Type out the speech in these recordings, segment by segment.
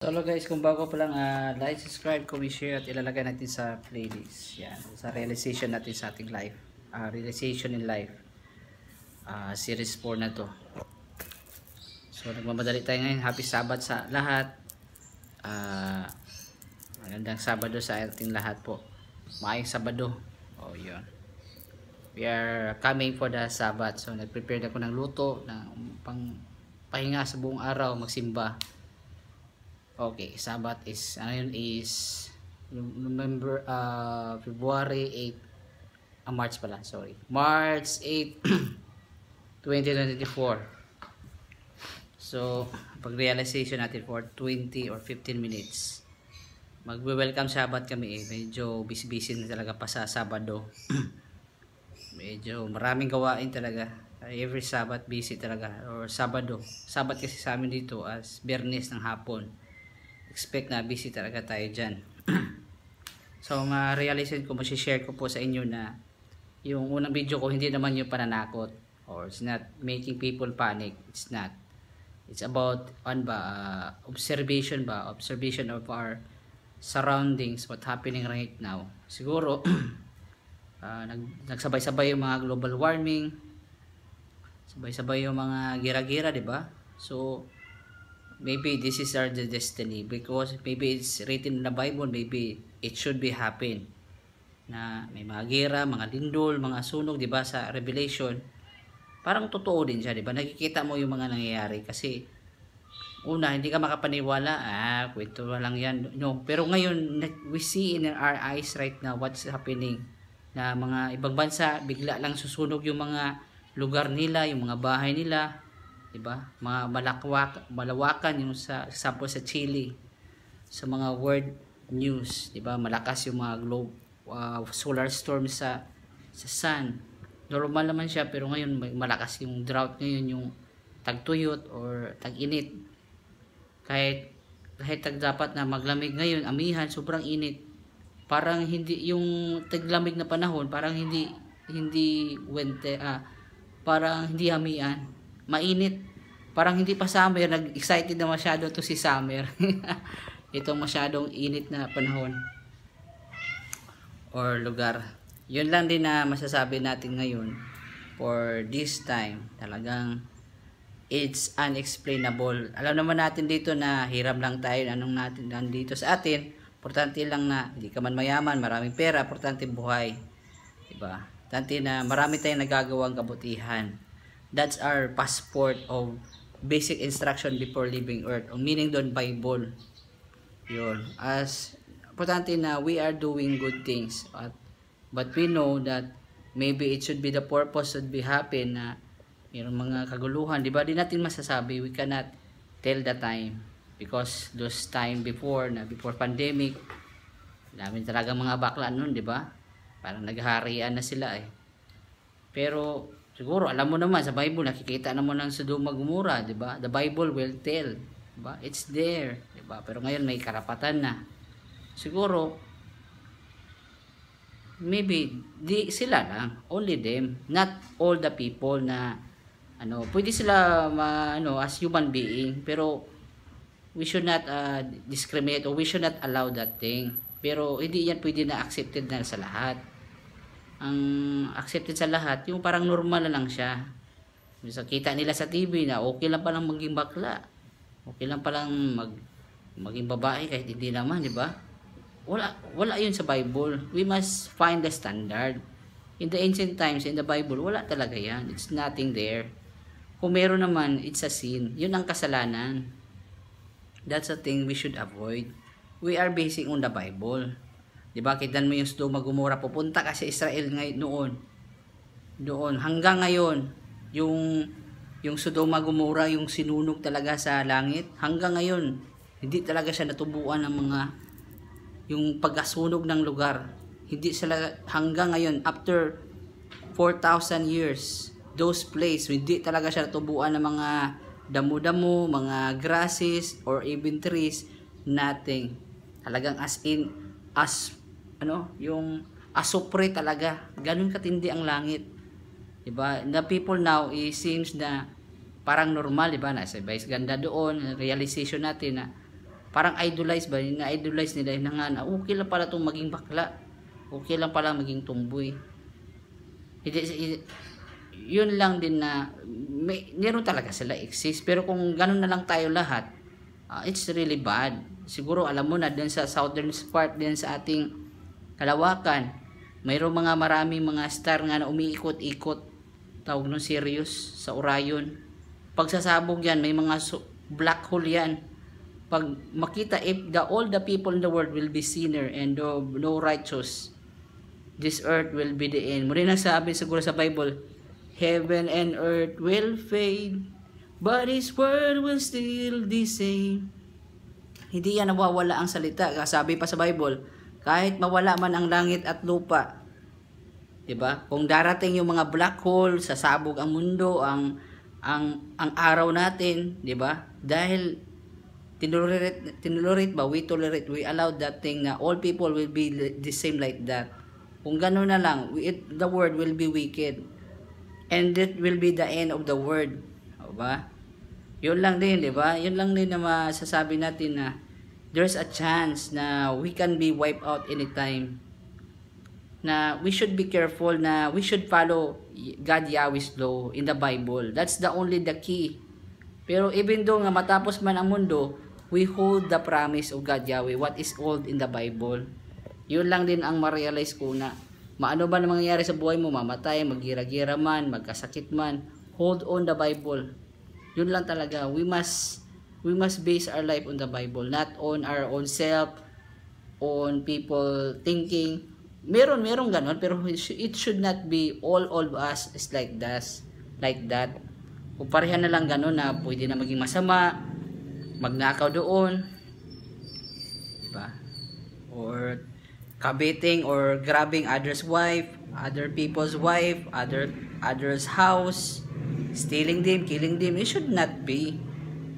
So hello guys, kung bago pa lang, like, subscribe, comment, share at ilalagay natin sa playlist. Yan, sa realization natin sa ating life. Realization in life. Series 4 na to. So nagmamadali tayo ngayon. Happy Sabbath sa lahat. Magandang Sabado sa ating lahat po. Maayong Sabado. Oh, yun. We are coming for the Sabbath. So nag-prepare ako ng luto, ng pahinga sa buong araw, magsimba. Okay, Sabbath is November, February 8, March pala, sorry. March 8, 2024. So, pag-realization natin for 20 or 15 minutes. Magwe-welcome Sabbath kami Medyo busy-busy na talaga pa sa Sabado. Medyo maraming gawain talaga. Every Sabbath busy talaga. Or Sabado. Sabbath kasi sa amin dito as Biyernes ng hapon. Expect na busy talaga tayo dyan. So ma-realize ko, share ko po sa inyo na yung unang video ko hindi naman yung pananakot or it's not making people panic. It's not. It's about observation of our surroundings, what happening right now. Siguro nagsabay-sabay yung mga global warming, sabay-sabay yung mga gira-gira, di ba? So maybe this is our destiny because maybe it's written in the Bible, maybe it should be happen na may mga gera, mga lindol, mga sunog, di ba, sa Revelation. Parang totoo din siya, di ba? Nakikita mo yung mga nangyayari kasi una, hindi ka makapaniwala, kwento lang yan, no. Pero ngayon we see in our eyes right now what's happening, na mga ibang bansa bigla lang susunog yung mga lugar nila, yung mga bahay nila, diba? Mga malawakan yung sa example sa Chile, sa mga world news, diba? Malakas yung mga solar storm sa sun. Normal naman siya, pero ngayon malakas yung drought ngayon, yung tagtuyot or tag-init. Kahit dapat na maglamig ngayon, amihan, sobrang init. Parang hindi yung taglamig na panahon, parang hindi winter, parang hindi hamian. Mainit. Parang hindi pa summer. Nag-excited na masyado to si summer. Itong masyadong init na panahon or lugar. Yun lang din na masasabi natin ngayon for this time. Talagang it's unexplainable. Alam naman natin dito na hiram lang tayo. Anong natin nandito sa atin. Importante lang na hindi ka man mayaman, maraming pera, importante buhay. Diba? Importante na marami tayong nagagawang kabutihan. That's our passport of basic instruction before leaving earth. Ang meaning doon, Bible. Yun. As importante na we are doing good things. But we know that maybe it should be the purpose should be happen na yung mga kaguluhan. Diba? Di natin masasabi. We cannot tell the time. Because those time before pandemic, dami talaga mga bakla nun, diba? Parang naghaharian na sila Pero siguro alam mo naman sa Bible, nakikita naman ng Sodoma Gomora, 'di ba? The Bible will tell, 'di ba? It's there, 'di ba? Pero ngayon may karapatan na. Siguro maybe sila lang, only them, not all the people na pwede sila as human being, pero we should not discriminate or we should not allow that thing. Pero hindi yan pwede na accepted na sa lahat. Ang accepted sa lahat, yung parang normal na lang siya. Kita nila sa TV na okay lang palang maging bakla. Okay lang palang maging babae kahit hindi naman, di ba? Wala yun sa Bible. We must find the standard. In the ancient times, in the Bible, wala talaga yan. It's nothing there. Kung meron naman, it's a sin. Yun ang kasalanan. That's a thing we should avoid. We are basing on the Bible. Diba, kitan mo yung Sodoma Gomora, pupunta ka sa Israel ngayon doon hanggang ngayon, yung Sodoma Gomora, yung sinunog talaga sa langit, hanggang ngayon hindi talaga siya natubuan ng yung pagkasunog ng lugar. Hindi sila hanggang ngayon, after 4,000 years, those place hindi talaga siya natubuan ng mga damo-damo, mga grasses or even trees, nothing. Talagang yung asupre talaga. Ganun katindi ang langit. Diba? The people now, it seems na parang normal, diba? Nasa vice ganda doon, realization natin na parang idolize ba, na-idolize nila na nga na okay lang pala itong maging bakla, okay lang pala maging tumboy. Yun lang din na meron talaga sila exist, pero kung ganun na lang tayo lahat, it's really bad. Siguro alam mo na din sa southern part din sa ating kalawakan, mayroong maraming mga star nga na umiikot-ikot, tawag nun Sirius sa Orion. Pagsasabog yan, may mga black hole yan. Pag makita, if all the people in the world will be sinner and no righteous, this earth will be the end. Muli na sabi siguro sa Bible, heaven and earth will fade, but His word will still the same. Hindi yan nawawala ang salita. Sabi pa sa Bible, kahit mawala man ang langit at lupa, 'di ba? Kung darating yung mga black hole, sasabog ang mundo, ang araw natin, 'di ba? Dahil tinolerate ba? We tolerate, we allow that thing na all people will be the same like that. Kung gano'n na lang, the world will be wicked. And that will be the end of the world. 'Di ba? Yun lang din, 'di ba? Yun lang din na masasabi natin na there's a chance na we can be wiped out anytime. Na we should be careful, na we should follow God Yahweh's law in the Bible. That's the key. Pero even though nga matapos man ang mundo, we hold the promise of God Yahweh, what is old in the Bible. Yun lang din ang ma-realize ko na maano ba na mangyayari sa buhay mo, mamatay, magira-gira man, magkasakit man, hold on the Bible. Yun lang talaga. We must base our life on the Bible, not on our own self, on people thinking. Meron ganon, pero it should not be all of us is like that. Kung pareha na lang ganon na pwede na maging masama, magnakaw doon, diba? Or coveting or grabbing others' wife, other people's wife, others' house, stealing them, killing them. It should not be.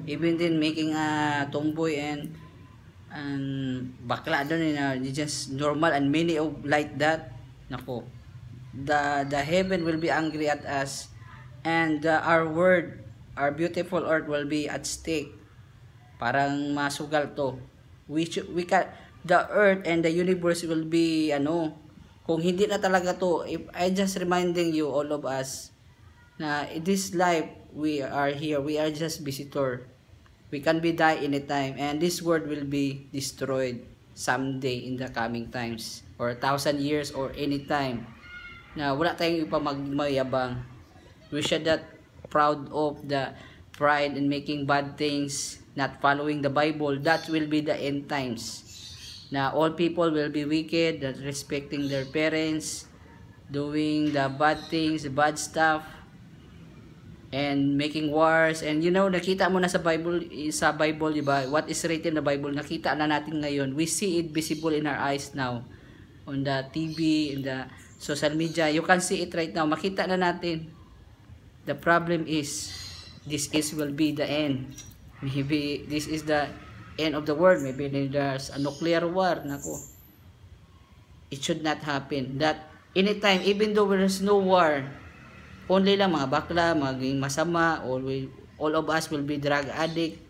Even then making a tomboy and bakla doon, just normal and many of like that. Nako, the heaven will be angry at us, and our beautiful earth will be at stake. Parang masugal to. The earth and the universe will be kung hindi na talaga to, if I just reminding you, all of us, na in this life we are here, we are just visitor. We can be die anytime, and this world will be destroyed someday in the coming times, or 1,000 years, or anytime. Na wala tayong ipamagmayabang. We should not proud of the pride in making bad things, not following the Bible. That will be the end times. Na all people will be wicked, that respecting their parents, doing the bad things, the bad stuff, and making wars. And nakita mo na sa Bible, diba? What is written in the Bible, nakita na natin ngayon. We see it visible in our eyes now, on the TV, in the social media. You can see it right now. Makita na natin. The problem is, will be the end. Maybe this is the end of the world. Maybe there's a nuclear war. Nako, it should not happen. That anytime, even though there's no war, only lang mga bakla maging masama, all of us will be drug addict,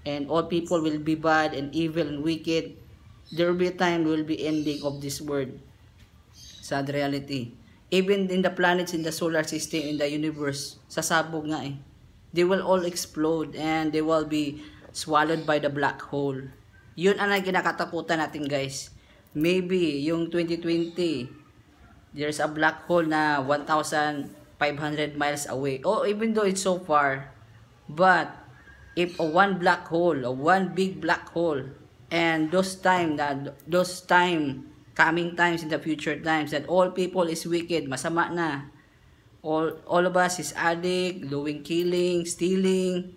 and all people will be bad and evil and wicked. There will be a time, will be ending of this world. Sad reality. Even in the planets in the solar system, in the universe, sasabog nga eh. They will all explode and they will be swallowed by the black hole. Yun ang kinakatakutan natin, guys. Maybe yung 2020, there's a black hole na 1,500 miles away. Oh, even though it's so far, but if one black hole, or one big black hole, and those coming times in the future times, that all people is wicked, masama na, all of us is addict, doing killing, stealing,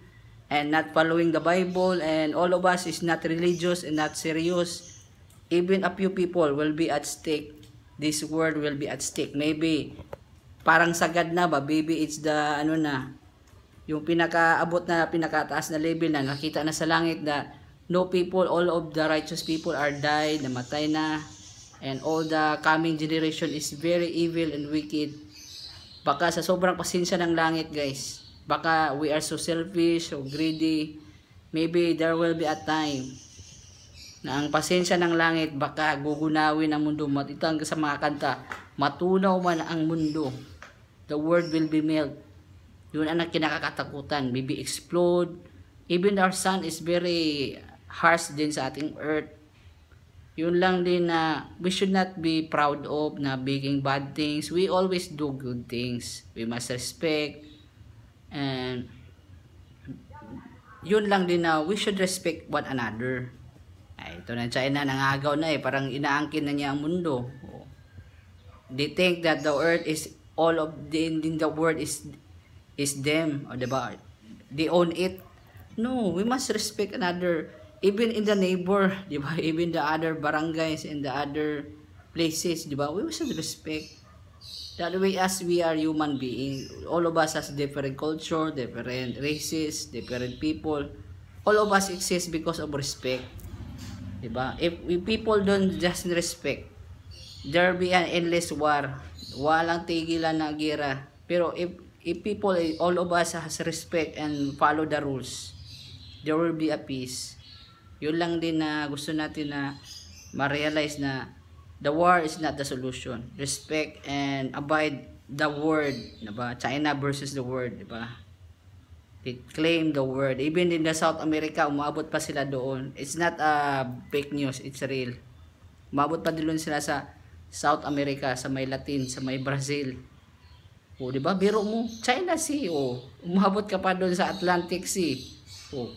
and not following the Bible, and all of us is not religious and not serious. Even a few people will be at stake. This world will be at stake. Maybe parang sagad na ba, maybe it's the yung pinakaabot na pinakataas na level na nakita na sa langit, na no people, all of the righteous people are died, namatay na, and all the coming generation is very evil and wicked. Baka sa sobrang pasensya ng langit, guys, baka we are so selfish, so greedy, maybe there will be a time na ang pasensya ng langit baka gugunawin ang mundo. Ito ang sa mga kanta, matunaw man ang mundo, the world will be melt. Yun ang kinakatakutan, maybe explode. Even our sun is very harsh din sa ating earth. Yun lang din na we should not be proud of na making bad things. We always do good things. We must respect. And yun lang din na we should respect one another. Ay, ito na China, nangagaw na parang inaangkin na niya ang mundo. They think that the earth is all of the world is them, o diba? They own it. No, we must respect another, even in the neighbor, diba? Even the other barangays and the other places, diba? We must respect. That way, as we are human beings, all of us has different culture, different races, different people. All of us exist because of respect. Diba? If people don't just respect, there will be an endless war. Walang tigilan na gera. Pero if people, all of us has respect and follow the rules, there will be a peace. Yun lang din na gusto natin na ma-realize na the war is not the solution. Respect and abide the word, diba? China versus the word, diba? They claim the word. Even in the South America, umabot pa sila doon. It's not fake news, it's real. Umabot pa doon sila sa South America, sa may Latin, sa may Brazil. O, diba? Biro mo, China Sea, o. Umabot ka pa doon sa Atlantic Sea. O.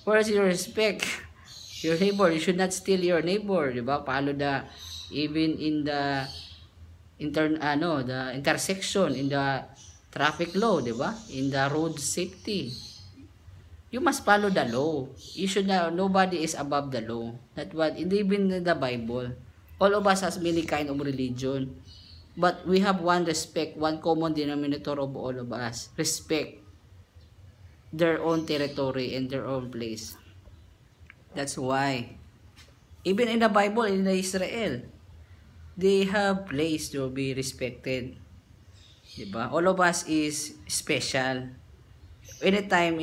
Where's your respect? Your neighbor, you should not steal your neighbor, diba? Follow the, even in the the intersection, in the traffic law, diba? In the road safety. You must follow the law. You should not, nobody is above the law. That's what, even in the Bible, all of us has many kind of religion. But we have one respect, one common denominator of all of us. Respect their own territory and their own place. That's why, even in the Bible, in the Israel, they have place to be respected. Diba? All of us is special. Anytime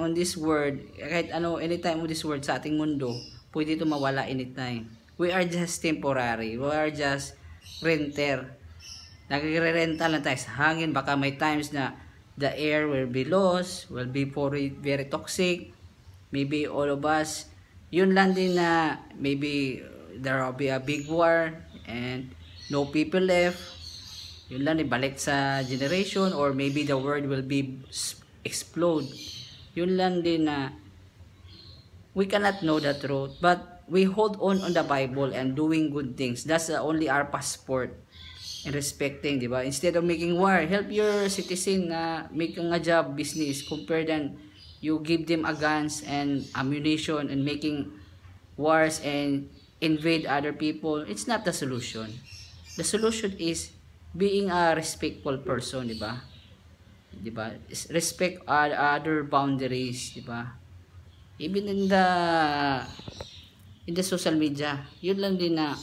on this world, kahit ano, anytime on this world sa ating mundo, pwede ito mawala anytime. We are just temporary. We are just renter. Nagre-rental lang tayo sa hangin. Baka may times na the air will be lost, will be very toxic. Maybe all of us, yun lang din na maybe there will be a big war and no people left. Yun lang din, balik sa generation, or maybe the world will be explode. Yun lang din na we cannot know the truth, but we hold on the Bible and doing good things. That's only our passport in respecting, diba? Instead of making war, help your citizen na making a job, business, compare than you give them a guns and ammunition and making wars and invade other people. It's not the solution. The solution is being a respectful person, diba? Diba? Respect other boundaries, diba? Even in the social media, yun lang din na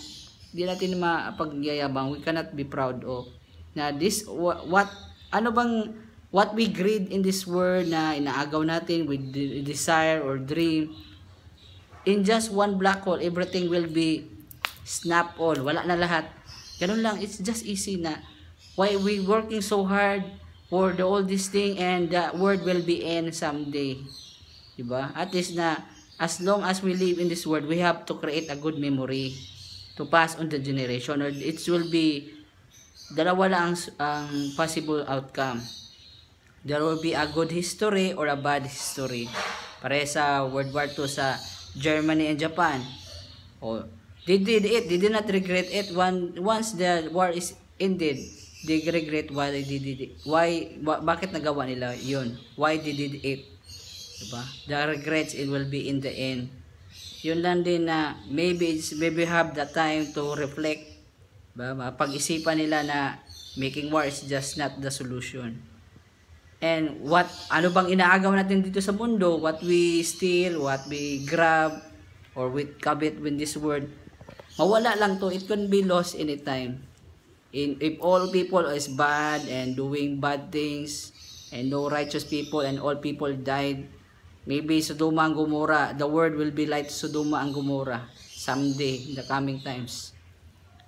di natin mapagyayabang. We cannot be proud of na this what we greed in this world na inaagaw natin with desire or dream. In just one black hole, everything will be snap all. Wala na lahat. Ganun lang. It's just easy na why we working so hard for all this thing, and the world will be end someday. Diba? At least na as long as we live in this world, we have to create a good memory to pass on the generation, or it will be dalawa lang ang possible outcome. There will be a good history or a bad history. Pare sa World War II sa Germany and Japan. Oh, they did it. They did not regret it. Once the war is ended, they regret why they did it. Bakit nagawa nila yun? Why they did it? Diba? The regrets, it will be in the end. Yun lang din na maybe have the time to reflect. Diba? Pag-isipan nila na making war is just not the solution. And ano bang inaagaw natin dito sa mundo? What we steal, what we grab, or we covet in this world, mawala lang to. It can be lost anytime. If all people is bad and doing bad things, and no righteous people, and all people died, Maybe Sodoma and Gomorrah, the world will be like Sodoma and Gomorrah someday in the coming times.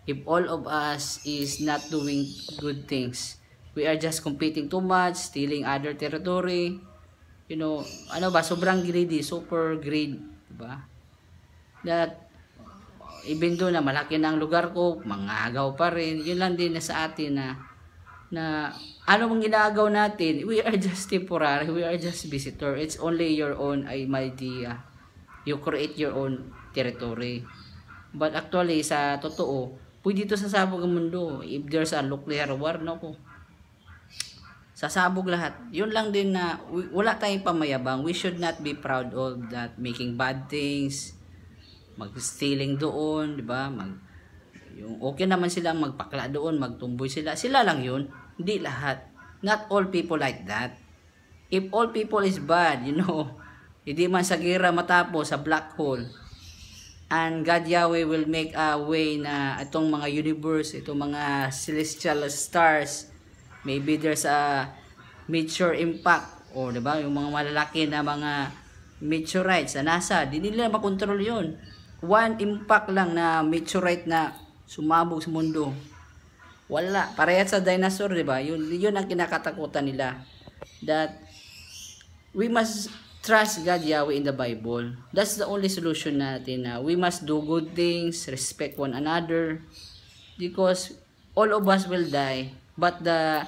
If all of us is not doing good things, we are just competing too much, stealing other territory, you know, ano ba, sobrang greedy, super greed, diba? That, even though na malaki na ang lugar ko, mangagaw pa rin, yun lang din na sa atin na ano mong ginagaw natin, we are just temporary, we are just visitor. It's only your own idea. You create your own territory. But actually, sa totoo, pwede ito sasabog ang mundo. If there's a nuclear war, no, sasabog lahat. Yun lang din na wala tayong pamayabang. We should not be proud of that, making bad things, mag-stealing doon, di ba? Yung okay naman silang magpakla doon, magtumboy sila. Sila lang yun. Hindi lahat. Not all people like that. If all people is bad, you know, hindi man sa gira matapos sa black hole. And God Yahweh will make a way na itong mga universe, itong mga celestial stars, maybe there's a meteor impact, o diba, yung mga malalaki na mga meteorites sa NASA, di nila makontrol yun. One impact lang na meteorite na sumabog sa mundo, wala. Parehas sa dinosaur, diba? Yun ang kinakatakutan nila. That we must trust God Yahweh in the Bible. That's the only solution natin. We must do good things, respect one another, because all of us will die. But the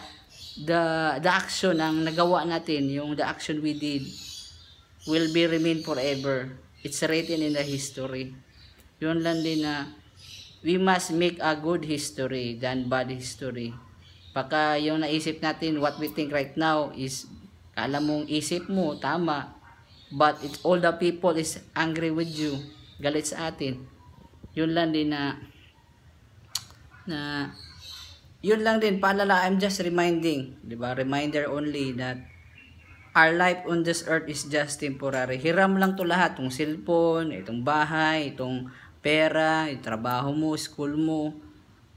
action ang nagawa natin, yung the action we did, will be remain forever. It's written in the history. Yun lang din na we must make a good history than bad history. Baka yung naisip natin, what we think right now is, kala mong isip mo, tama. But it's all the people is angry with you. Galit sa atin. Yun lang din yun lang din, paalala, I'm just reminding, diba? Reminder only that our life on this earth is just temporary. Hiram lang to lahat. Itong cellphone, itong bahay, itong pera, yung trabaho mo, school mo,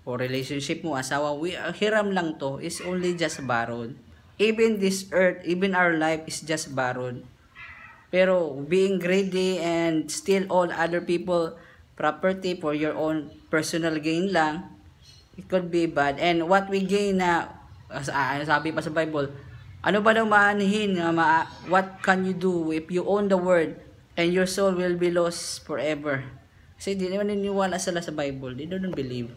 o relationship mo, asawa, hiram lang to, is only just borrowed. Even this earth, even our life is just borrowed. Pero being greedy and steal all other people property for your own personal gain lang, it could be bad. And what we gain na, sabi pa sa Bible, ano ba daw maanihin, what can you do if you own the world and your soul will be lost forever? Kasi di naman niniwala sila sa Bible. They don't believe.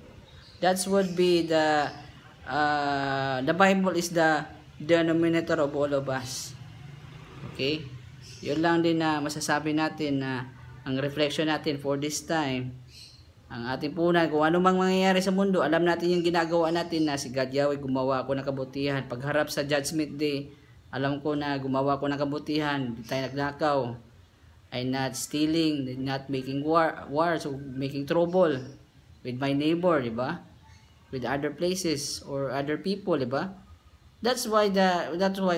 That's would be the Bible is the denominator of all of us. Okay? Yun lang din na masasabi natin na ang reflection natin for this time, ang ating punan, kung ano mang mangyayari sa mundo, alam natin yung ginagawa natin na si God Yahweh gumawa ko ng kabutihan. Pagharap sa Judgment Day, alam ko na gumawa ko ng kabutihan, hindi tayo nagnakaw. I'm not stealing, not making war, so making trouble with my neighbor, diba? With other places or other people, diba? That's why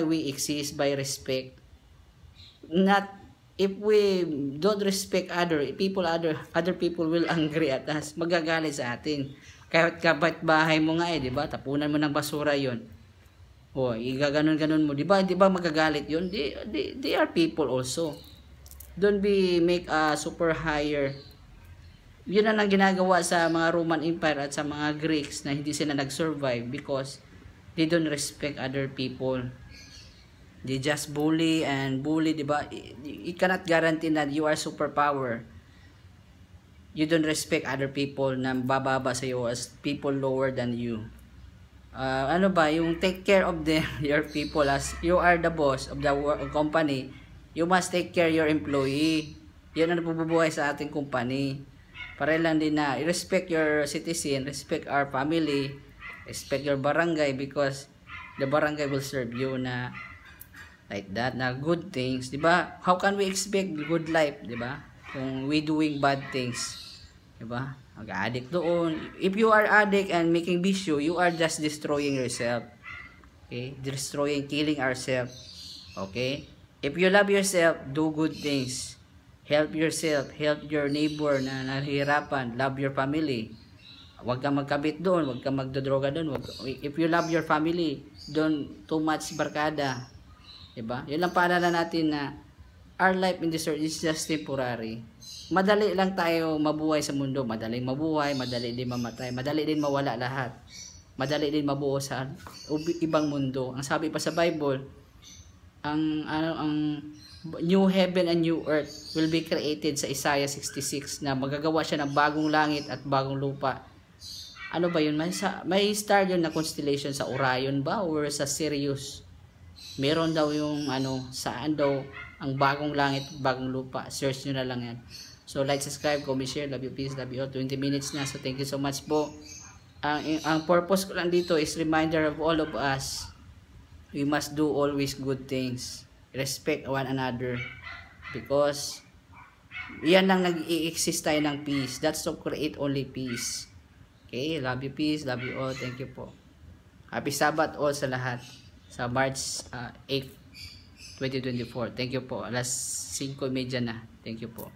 we exist, by respect. Not if we don't respect other people will angry at us, magagalit sa atin. Kahit kapit bahay mo nga diba? Tapunan mo ng basura 'yon. O, igaganon-ganon mo, diba? Diba magagalit 'yon? They are people also. Don't be make a super higher. Yun ang ginagawa sa mga Roman Empire at sa mga Greeks na hindi sila nag-survive because they don't respect other people. They just bully, diba? You cannot guarantee that you are superpower. You don't respect other people na bababa sa iyo as people lower than you. Ano ba, yung take care of them, your people, as you are the boss of the company. You must take care your employee. Yan ang nabubuhay sa ating company. Para lang din na respect your citizen, respect our family, respect your barangay, because the barangay will serve you na like that, na good things, di ba? How can we expect good life, di ba? Kung we doing bad things, di ba? Mag-addict doon. If you are addict and making bisyo, you are just destroying yourself. Okay? Destroying, killing ourselves. Okay? If you love yourself, do good things. Help yourself, help your neighbor na nahihirapan, love your family. Huwag kang magkabit doon, huwag kang magdodroga doon. If you love your family, don't too much barkada. Diba? Yun lang paalala natin na our life in this earth is just temporary. Madali lang tayo mabuhay sa mundo, madaling mabuhay, madali din mamatay, madali din mawala lahat. Madali din mabuo sa ibang mundo. Ang sabi pa sa Bible, ang new heaven and new earth will be created sa Isaiah 66 na magagawa siya ng bagong langit at bagong lupa. Ano ba yun? May star yun na constellation sa Orion ba or sa Sirius? Meron daw yung saan daw ang bagong langit at bagong lupa. Search nyo na lang yan. So like, subscribe, comment, share. Love you, peace, love you all. 20 minutes na. So thank you so much po. Ang purpose ko lang dito is reminder of all of us. We must do always good things. Respect one another. Because yan lang nag-i-exist tayo ng peace. That's to create only peace. Okay, love you, peace, love you all. Thank you po. Happy Sabbath all sa lahat. Sa March 8, 2024. Thank you po. Alas 5:30 na. Thank you po.